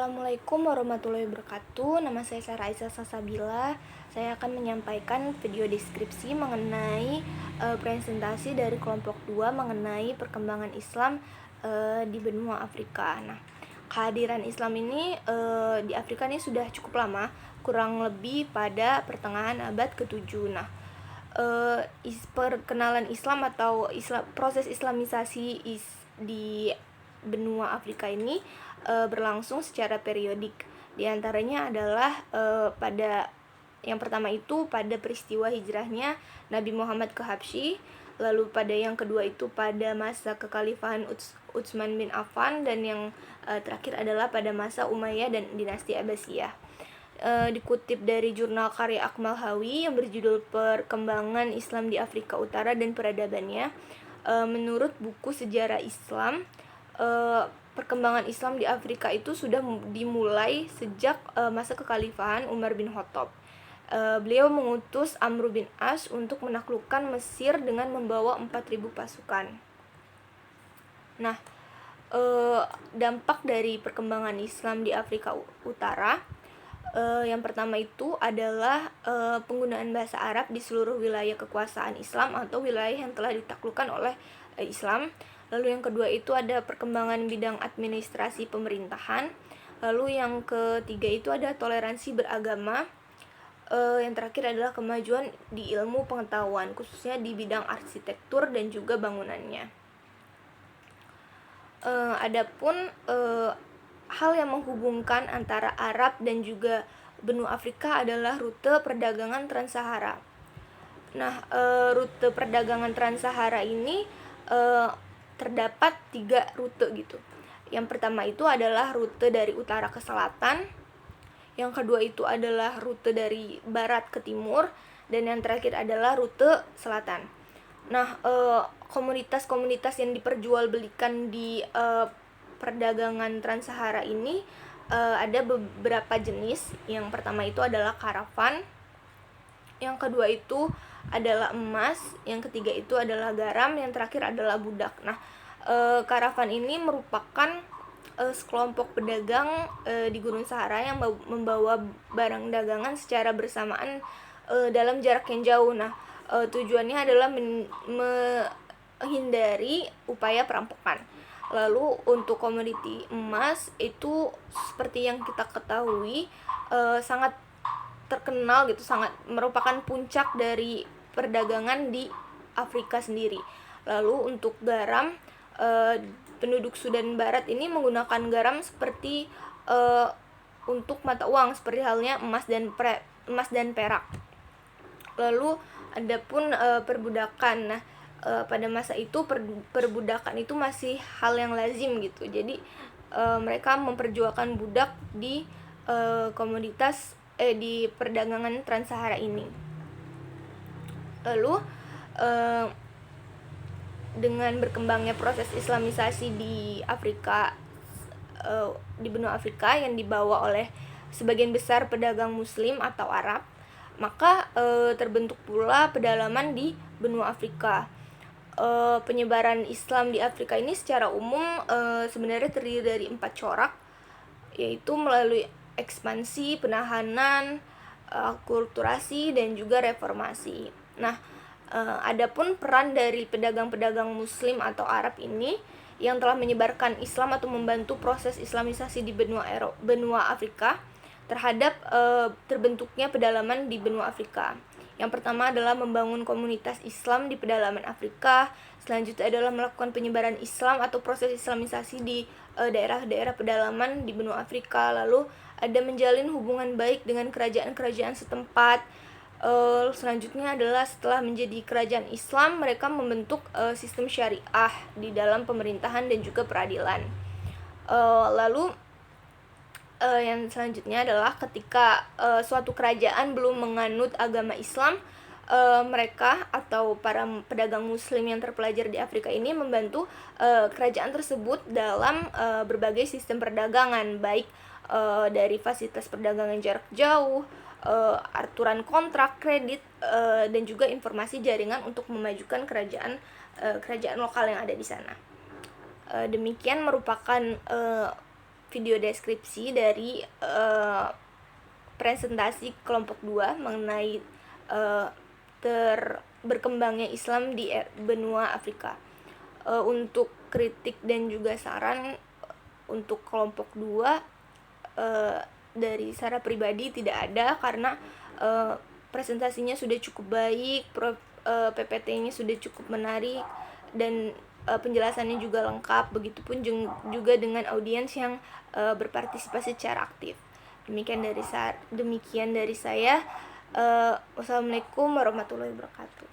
Assalamualaikum warahmatullahi wabarakatuh. Nama saya Sarah Aisyah Salsabila. Saya akan menyampaikan video deskripsi mengenai presentasi dari kelompok 2 mengenai perkembangan Islam di benua Afrika. Nah, kehadiran Islam ini di Afrika ini sudah cukup lama, kurang lebih pada pertengahan abad ke-7. Nah, perkenalan Islam atau proses Islamisasi di benua Afrika ini berlangsung secara periodik. Di antaranya adalah pada yang pertama itu pada peristiwa hijrahnya Nabi Muhammad ke Habsyi, lalu pada yang kedua itu pada masa kekhalifahan Utsman bin Affan, dan yang terakhir adalah pada masa Umayyah dan dinasti Abbasiyah. Dikutip dari jurnal karya Akmal Hawi yang berjudul Perkembangan Islam di Afrika Utara dan Peradabannya, menurut buku Sejarah Islam, perkembangan Islam di Afrika itu sudah dimulai sejak masa kekhalifahan Umar bin Khattab. Beliau mengutus Amr bin As untuk menaklukkan Mesir dengan membawa 4.000 pasukan. Nah, dampak dari perkembangan Islam di Afrika Utara, yang pertama itu adalah penggunaan bahasa Arab di seluruh wilayah kekuasaan Islam atau wilayah yang telah ditaklukkan oleh Islam. Lalu yang kedua itu ada perkembangan bidang administrasi pemerintahan. Lalu yang ketiga itu ada toleransi beragama. Yang terakhir adalah kemajuan di ilmu pengetahuan, khususnya di bidang arsitektur dan juga bangunannya. Adapun hal yang menghubungkan antara Arab dan juga benua Afrika adalah rute perdagangan Trans-Sahara. Nah, rute perdagangan Trans-Sahara ini terdapat 3 rute gitu. Yang pertama itu adalah rute dari utara ke selatan, yang kedua itu adalah rute dari barat ke timur, dan yang terakhir adalah rute selatan. Nah, komoditas-komoditas yang diperjualbelikan di perdagangan Trans-Sahara ini ada beberapa jenis. Yang pertama itu adalah karavan, yang kedua itu adalah emas, yang ketiga itu adalah garam, yang terakhir adalah budak. Nah, karavan ini merupakan sekelompok pedagang di Gurun Sahara yang membawa barang dagangan secara bersamaan dalam jarak yang jauh. Nah, tujuannya adalah menghindari upaya perampokan. Lalu untuk komoditi emas itu seperti yang kita ketahui sangat terkenal gitu, sangat merupakan puncak dari perdagangan di Afrika sendiri. Lalu untuk garam, penduduk Sudan Barat ini menggunakan garam seperti untuk mata uang, seperti halnya emas dan perak. Lalu adapun perbudakan. Nah, pada masa itu perbudakan itu masih hal yang lazim gitu. Jadi mereka memperjualkan budak di komoditas di perdagangan Trans-Sahara ini. Lalu dengan berkembangnya proses Islamisasi di Afrika, di benua Afrika yang dibawa oleh sebagian besar pedagang Muslim atau Arab, maka terbentuk pula pedalaman di benua Afrika. Penyebaran Islam di Afrika ini secara umum sebenarnya terdiri dari 4 corak, yaitu melalui ekspansi, penahanan, akulturasi, dan juga reformasi. Nah, adapun peran dari pedagang-pedagang Muslim atau Arab ini yang telah menyebarkan Islam atau membantu proses Islamisasi di benua Afrika terhadap terbentuknya pedalaman di benua Afrika. Yang pertama adalah membangun komunitas Islam di pedalaman Afrika. Selanjutnya adalah melakukan penyebaran Islam atau proses Islamisasi di daerah-daerah pedalaman di benua Afrika. Lalu ada menjalin hubungan baik dengan kerajaan-kerajaan setempat. Selanjutnya adalah setelah menjadi kerajaan Islam, mereka membentuk sistem syariah di dalam pemerintahan dan juga peradilan. Lalu yang selanjutnya adalah ketika suatu kerajaan belum menganut agama Islam, mereka atau para pedagang Muslim yang terpelajar di Afrika ini membantu kerajaan tersebut dalam berbagai sistem perdagangan, baik dari fasilitas perdagangan jarak jauh, aturan kontrak, kredit, dan juga informasi jaringan untuk memajukan kerajaan lokal yang ada di sana. Demikian merupakan video deskripsi dari presentasi kelompok 2 mengenai berkembangnya Islam di benua Afrika. Untuk kritik dan juga saran untuk kelompok 2 dari secara pribadi tidak ada, karena presentasinya sudah cukup baik, PPT-nya sudah cukup menarik, dan penjelasannya juga lengkap, begitupun juga dengan audiens yang berpartisipasi secara aktif. Demikian dari saya. Wassalamualaikum warahmatullahi wabarakatuh.